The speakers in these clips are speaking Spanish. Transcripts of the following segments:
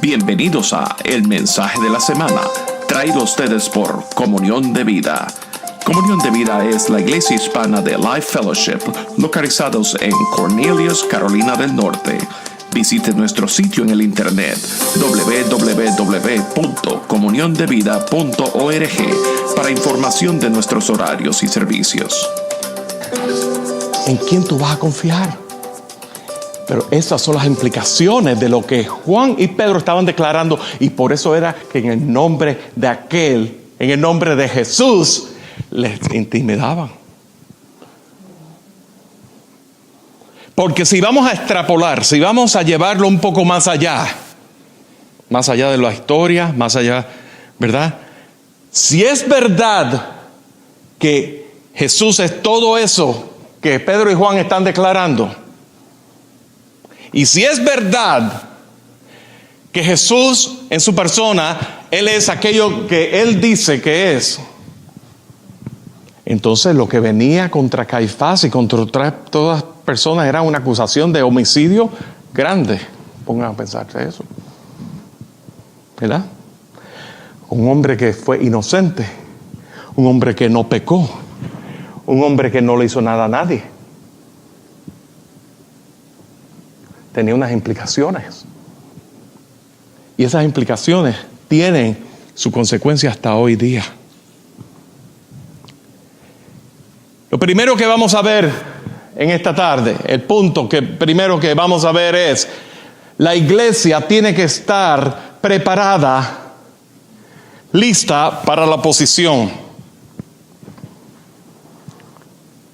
Bienvenidos a El Mensaje de la Semana, traído a ustedes por Comunión de Vida. Comunión de Vida es la iglesia hispana de Life Fellowship, localizados en Cornelius, Carolina del Norte. Visite nuestro sitio en el internet www.comuniondevida.org para información de nuestros horarios y servicios. ¿En quién tú vas a confiar? Pero esas son las implicaciones de lo que Juan y Pedro estaban declarando, y por eso era que en el nombre de aquel, en el nombre de Jesús, les intimidaban. Porque si vamos a extrapolar, si vamos a llevarlo un poco más allá de la historia, más allá, ¿verdad? Si es verdad que Jesús es todo eso que Pedro y Juan están declarando, y si es verdad que Jesús en su persona, Él es aquello que Él dice que es, entonces lo que venía contra Caifás y contra todas las personas era una acusación de homicidio grande. Pongan a pensar eso, ¿verdad? Un hombre que fue inocente, un hombre que no pecó, un hombre que no le hizo nada a nadie. Tenía unas implicaciones. Y esas implicaciones tienen su consecuencia hasta hoy día. Lo primero que vamos a ver en esta tarde, el punto que primero que vamos a ver es: la iglesia tiene que estar preparada, lista para la oposición.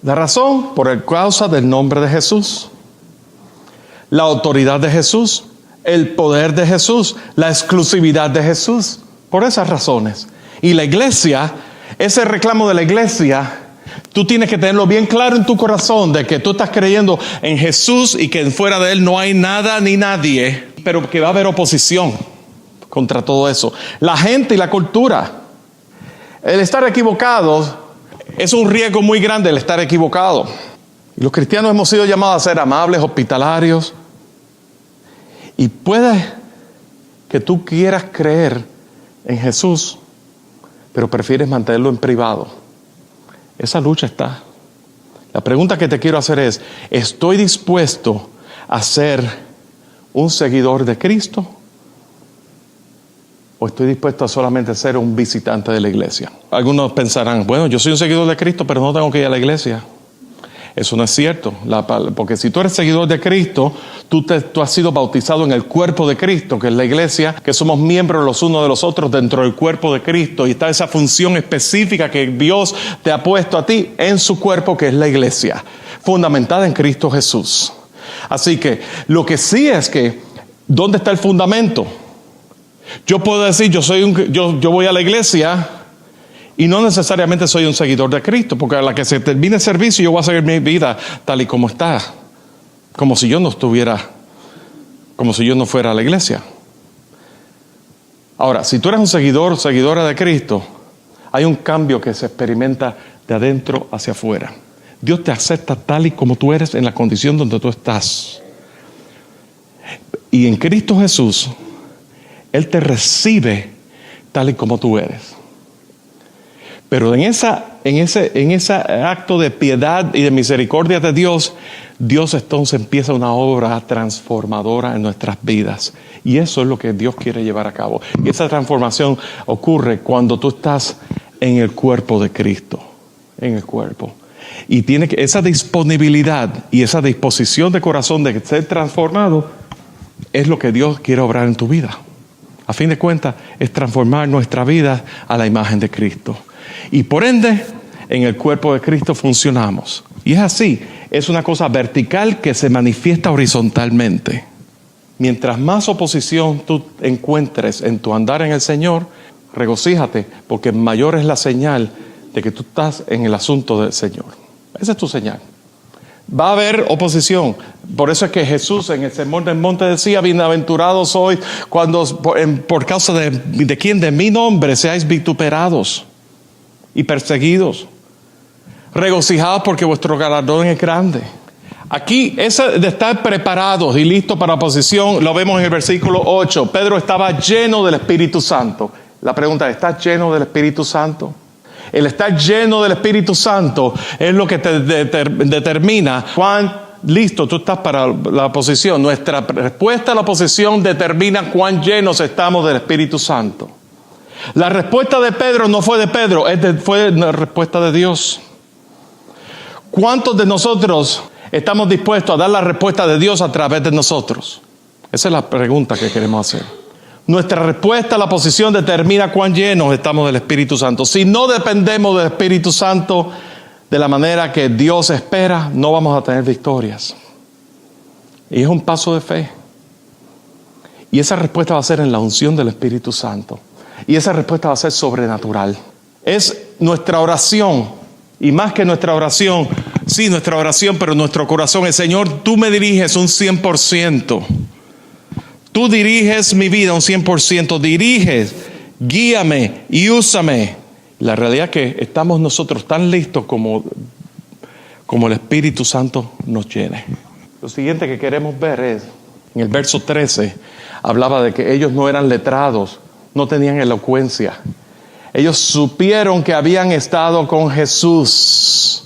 La razón, por causa del nombre de Jesús, la autoridad de Jesús, el poder de Jesús, la exclusividad de Jesús, por esas razones. Y la iglesia, ese reclamo de la iglesia, tú tienes que tenerlo bien claro en tu corazón, de que tú estás creyendo en Jesús y que fuera de Él no hay nada ni nadie, pero que va a haber oposición contra todo eso. La gente y la cultura. El estar equivocado es un riesgo muy grande, el estar equivocado. Y los cristianos hemos sido llamados a ser amables, hospitalarios. Y puede que tú quieras creer en Jesús, pero prefieres mantenerlo en privado. Esa lucha está. La pregunta que te quiero hacer es: ¿estoy dispuesto a ser un seguidor de Cristo? ¿O estoy dispuesto a solamente ser un visitante de la iglesia? Algunos pensarán: bueno, yo soy un seguidor de Cristo, pero no tengo que ir a la iglesia. Eso no es cierto, porque si tú eres seguidor de Cristo, tú has sido bautizado en el cuerpo de Cristo, que es la iglesia, que somos miembros los unos de los otros dentro del cuerpo de Cristo, y está esa función específica que Dios te ha puesto a ti en su cuerpo, que es la iglesia, fundamentada en Cristo Jesús. Así que lo que sí es que, ¿dónde está el fundamento? Yo puedo decir, yo voy a la iglesia y no necesariamente soy un seguidor de Cristo, porque a la que se termine el servicio yo voy a seguir mi vida tal y como está, como si yo no fuera a la iglesia. Ahora, si tú eres un seguidora de Cristo, hay un cambio que se experimenta de adentro hacia afuera. Dios te acepta tal y como tú eres en la condición donde tú estás. Y en Cristo Jesús, Él te recibe tal y como tú eres. Pero en ese acto de piedad y de misericordia de Dios, Dios entonces empieza una obra transformadora en nuestras vidas. Y eso es lo que Dios quiere llevar a cabo. Y esa transformación ocurre cuando tú estás en el cuerpo de Cristo. En el cuerpo. Y tiene que esa disponibilidad y esa disposición de corazón de ser transformado es lo que Dios quiere obrar en tu vida. A fin de cuentas, es transformar nuestra vida a la imagen de Cristo. Y por ende, en el cuerpo de Cristo funcionamos. Y es así, es una cosa vertical que se manifiesta horizontalmente. Mientras más oposición tú encuentres en tu andar en el Señor, regocíjate, porque mayor es la señal de que tú estás en el asunto del Señor. Esa es tu señal. Va a haber oposición. Por eso es que Jesús en el Sermón del Monte decía: bienaventurados sois cuando por causa de quien, de mi nombre, seáis vituperados y perseguidos. Regocijaos porque vuestro galardón es grande. Aquí, ese de estar preparados y listos para la oposición, lo vemos en el versículo 8. Pedro estaba lleno del Espíritu Santo. La pregunta es, ¿estás lleno del Espíritu Santo? El estar lleno del Espíritu Santo es lo que te determina cuán listo tú estás para la oposición. Nuestra respuesta a la oposición determina cuán llenos estamos del Espíritu Santo. La respuesta de Pedro no fue de Pedro, fue la respuesta de Dios. ¿Cuántos de nosotros estamos dispuestos a dar la respuesta de Dios a través de nosotros? Esa es la pregunta que queremos hacer. Nuestra respuesta a la oposición determina cuán llenos estamos del Espíritu Santo. Si no dependemos del Espíritu Santo de la manera que Dios espera, no vamos a tener victorias. Y es un paso de fe. Y esa respuesta va a ser en la unción del Espíritu Santo. Y esa respuesta va a ser sobrenatural. Es nuestra oración. Y más que nuestra oración, sí, nuestra oración, pero nuestro corazón es: Señor, tú me diriges un 100%. Tú diriges mi vida un 100%. Diriges, guíame y úsame. La realidad es que estamos nosotros tan listos como el Espíritu Santo nos llene. Lo siguiente que queremos ver es, en el verso 13, hablaba de que ellos no eran letrados, no tenían elocuencia. Ellos supieron que habían estado con Jesús.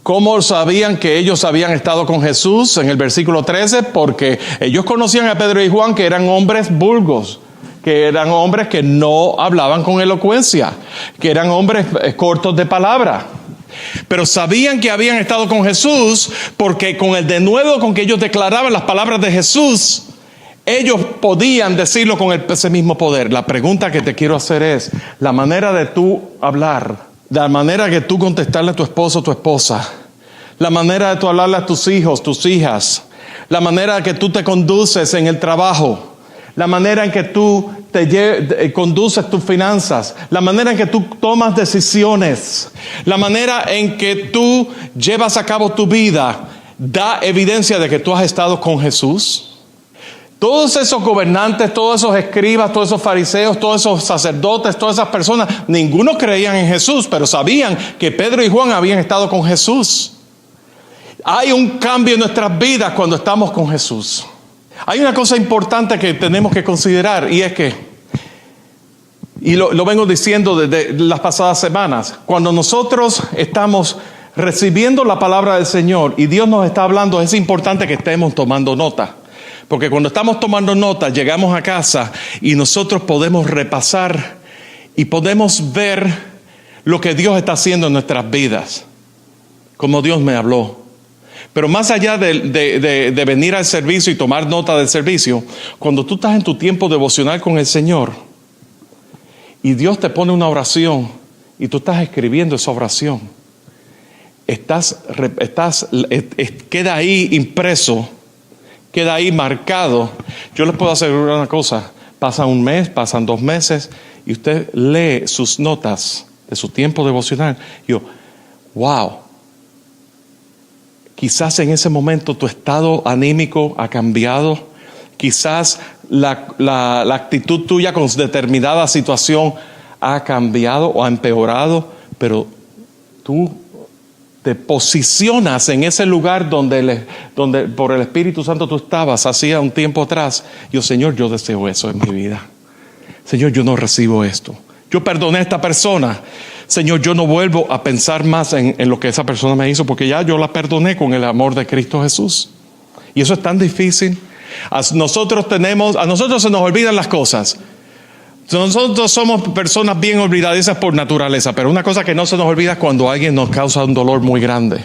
¿Cómo sabían que ellos habían estado con Jesús? En el versículo 13, porque ellos conocían a Pedro y Juan, que eran hombres vulgos, que eran hombres que no hablaban con elocuencia, que eran hombres cortos de palabra. Pero sabían que habían estado con Jesús, porque con el denuedo con que ellos declaraban las palabras de Jesús, ellos podían decirlo con ese mismo poder. La pregunta que te quiero hacer es, la manera de tú hablar, la manera que tú contestarle a tu esposo o tu esposa, la manera de tú hablarle a tus hijos, tus hijas, la manera que tú te conduces en el trabajo, la manera en que tú conduces tus finanzas, la manera en que tú tomas decisiones, la manera en que tú llevas a cabo tu vida, da evidencia de que tú has estado con Jesús. Todos esos gobernantes, todos esos escribas, todos esos fariseos, todos esos sacerdotes, todas esas personas, ninguno creían en Jesús, pero sabían que Pedro y Juan habían estado con Jesús. Hay un cambio en nuestras vidas cuando estamos con Jesús. Hay una cosa importante que tenemos que considerar, y es que, y lo vengo diciendo desde las pasadas semanas, cuando nosotros estamos recibiendo la palabra del Señor y Dios nos está hablando, es importante que estemos tomando nota. Porque cuando estamos tomando nota, llegamos a casa y nosotros podemos repasar y podemos ver lo que Dios está haciendo en nuestras vidas, como Dios me habló. Pero más allá de venir al servicio y tomar nota del servicio, cuando tú estás en tu tiempo devocional con el Señor y Dios te pone una oración y tú estás escribiendo esa oración, queda ahí impreso, queda ahí marcado. Yo les puedo asegurar una cosa: pasa un mes, pasan 2 meses y usted lee sus notas de su tiempo devocional. Wow, quizás en ese momento tu estado anímico ha cambiado, quizás la actitud tuya con determinada situación ha cambiado o ha empeorado, pero tú te posicionas en ese lugar donde por el Espíritu Santo tú estabas hacía un tiempo atrás. Señor, yo deseo eso en mi vida. Señor, yo no recibo esto. Yo perdoné a esta persona. Señor, yo no vuelvo a pensar más en lo que esa persona me hizo, porque ya yo la perdoné con el amor de Cristo Jesús. Y eso es tan difícil. A nosotros se nos olvidan las cosas. Nosotros somos personas bien olvidadizas por naturaleza, pero una cosa que no se nos olvida es cuando alguien nos causa un dolor muy grande.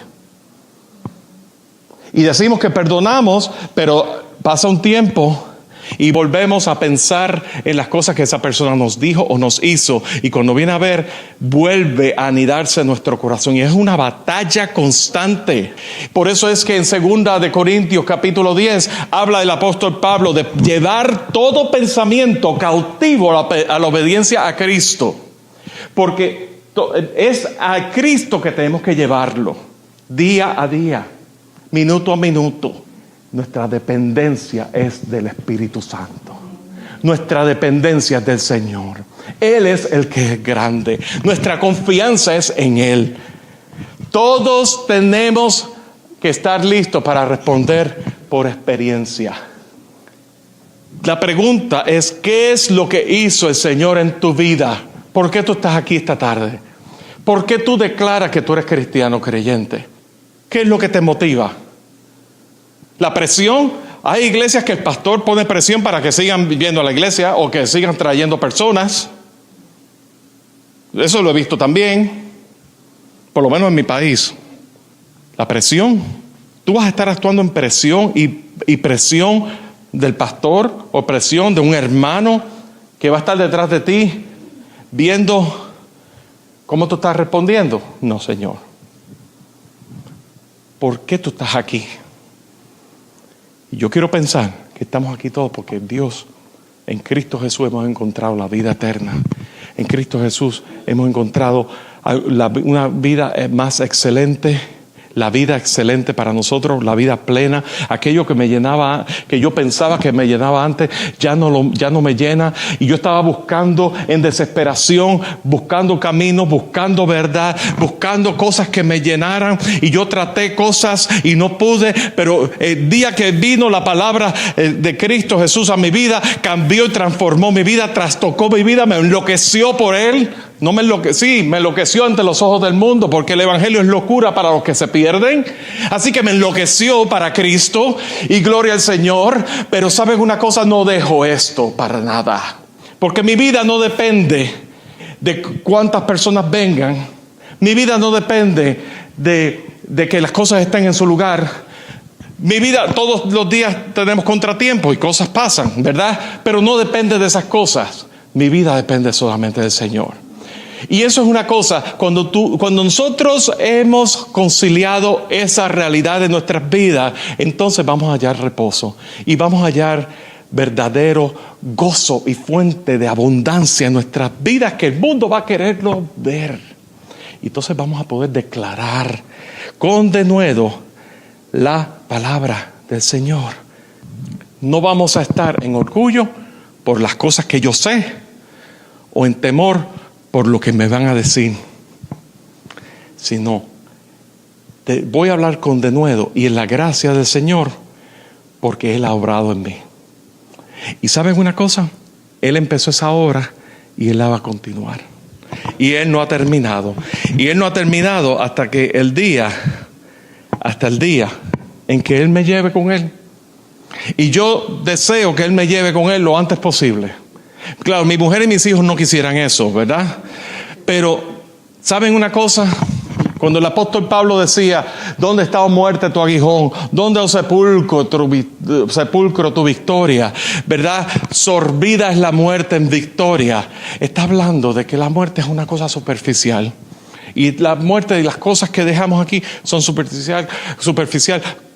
Y decimos que perdonamos, pero pasa un tiempo y volvemos a pensar en las cosas que esa persona nos dijo o nos hizo, y cuando viene a ver, vuelve a anidarse en nuestro corazón, y es una batalla constante. Por eso es que en 2 de Corintios capítulo 10 habla el apóstol Pablo de llevar todo pensamiento cautivo a la obediencia a Cristo, porque es a Cristo que tenemos que llevarlo día a día, minuto a minuto. Nuestra dependencia es del Espíritu Santo. Nuestra dependencia es del Señor. Él es el que es grande. Nuestra confianza es en Él. Todos tenemos que estar listo para responder por experiencia. La pregunta es, ¿qué es lo que hizo el Señor en tu vida? ¿Por qué tú estás aquí esta tarde? ¿Por qué tú declaras que tú eres cristiano creyente? ¿Qué es lo que te motiva? ¿La presión? Hay iglesias que el pastor pone presión para que sigan viviendo a la iglesia o que sigan trayendo personas. Eso lo he visto también, por lo menos en mi país. La presión. Tú vas a estar actuando en presión y presión del pastor o presión de un hermano que va a estar detrás de ti viendo cómo tú estás respondiendo. No, Señor. ¿Por qué tú estás aquí? Y yo quiero pensar que estamos aquí todos porque Dios, en Cristo Jesús hemos encontrado la vida eterna. En Cristo Jesús hemos encontrado una vida más excelente. La vida excelente para nosotros, la vida plena, aquello que me llenaba, que yo pensaba que me llenaba antes, ya no me llena. Y yo estaba buscando en desesperación, buscando caminos, buscando verdad, buscando cosas que me llenaran. Y yo traté cosas y no pude, pero el día que vino la palabra de Cristo Jesús a mi vida, cambió y transformó mi vida, trastocó mi vida, me enloqueció por Él. No me enloquecí, me enloqueció ante los ojos del mundo, porque el evangelio es locura para los que se pierden. Así que me enloqueció para Cristo y gloria al Señor. Pero ¿saben una cosa? No dejo esto para nada, porque mi vida no depende de cuántas personas vengan. Mi vida no depende de que las cosas estén en su lugar. Mi vida, todos los días tenemos contratiempos y cosas pasan, ¿verdad? Pero no depende de esas cosas. Mi vida depende solamente del Señor. Y eso es una cosa, cuando nosotros hemos conciliado esa realidad de nuestras vidas, entonces vamos a hallar reposo y vamos a hallar verdadero gozo y fuente de abundancia en nuestras vidas, que el mundo va a quererlo ver. Y entonces vamos a poder declarar con denuedo la palabra del Señor. No vamos a estar en orgullo por las cosas que yo sé o en temor por lo que me van a decir, sino voy a hablar con denuedo y en la gracia del Señor, porque Él ha obrado en mí. Y ¿saben una cosa? Él empezó esa obra y Él la va a continuar. Y Él no ha terminado. Y Él no ha terminado hasta el día en que Él me lleve con Él. Y yo deseo que Él me lleve con Él lo antes posible. Claro, mi mujer y mis hijos no quisieran eso, ¿verdad? Pero, ¿saben una cosa? Cuando el apóstol Pablo decía, ¿dónde está, oh muerte, tu aguijón? ¿Dónde, oh sepulcro, tu victoria? ¿Verdad? Sorbida es la muerte en victoria. Está hablando de que la muerte es una cosa superficial. Y la muerte y las cosas que dejamos aquí son superficial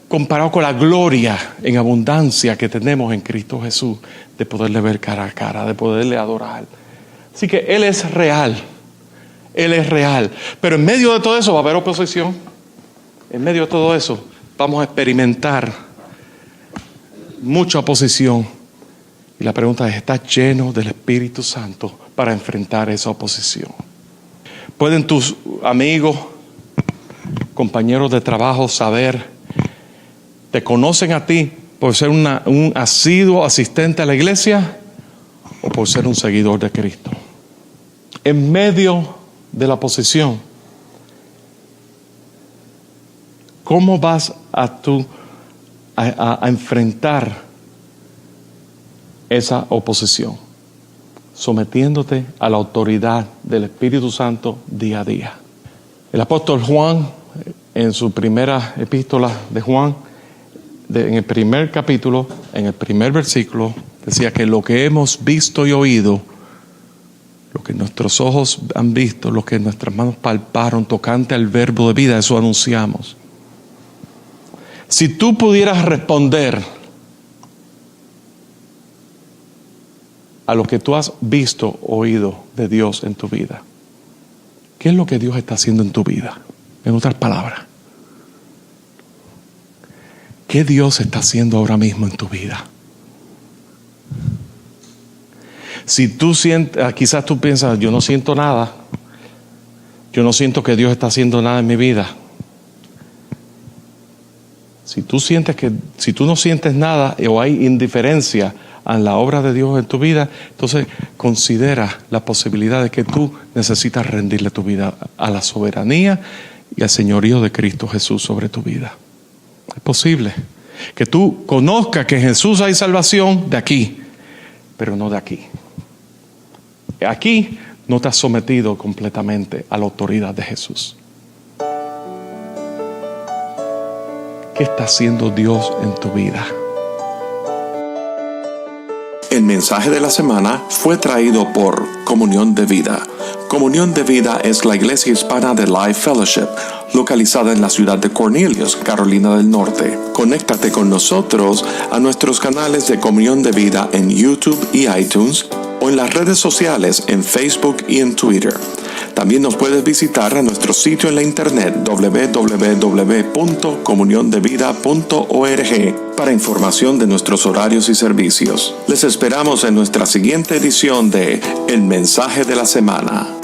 comparado con la gloria en abundancia que tenemos en Cristo Jesús, de poderle ver cara a cara, de poderle adorar. Así que Él es real. Él es real. Pero en medio de todo eso va a haber oposición. En medio de todo eso vamos a experimentar mucha oposición. Y la pregunta es, ¿estás lleno del Espíritu Santo para enfrentar esa oposición? ¿Pueden tus amigos, compañeros de trabajo saber, te conocen a ti por ser un asiduo asistente a la iglesia o por ser un seguidor de Cristo? En medio de la oposición, ¿cómo vas a enfrentar esa oposición? Sometiéndote a la autoridad del Espíritu Santo día a día. El apóstol Juan, en su primera epístola de Juan, en el primer capítulo, en el primer versículo, decía que lo que hemos visto y oído, lo que nuestros ojos han visto, lo que nuestras manos palparon tocante al verbo de vida, eso anunciamos. Si tú pudieras responder a lo que tú has visto, oído de Dios en tu vida, ¿qué es lo que Dios está haciendo en tu vida? En otras palabras, ¿qué Dios está haciendo ahora mismo en tu vida? Si tú sientes, quizás tú piensas, yo no siento nada, yo no siento que Dios está haciendo nada en mi vida. Si tú no sientes nada o hay indiferencia a la obra de Dios en tu vida, entonces considera la posibilidad de que tú necesitas rendirle tu vida a la soberanía y al señorío de Cristo Jesús sobre tu vida. Es posible que tú conozcas que en Jesús hay salvación de aquí, pero no de aquí. Aquí no te has sometido completamente a la autoridad de Jesús. ¿Qué está haciendo Dios en tu vida? El mensaje de la semana fue traído por Comunión de Vida. Comunión de Vida es la iglesia hispana de Life Fellowship, localizada en la ciudad de Cornelius, Carolina del Norte. Conéctate con nosotros a nuestros canales de Comunión de Vida en YouTube y iTunes, o en las redes sociales en Facebook y en Twitter. También nos puedes visitar a nuestro sitio en la internet www.comuniondevida.org para información de nuestros horarios y servicios. Les esperamos en nuestra siguiente edición de El Mensaje de la Semana.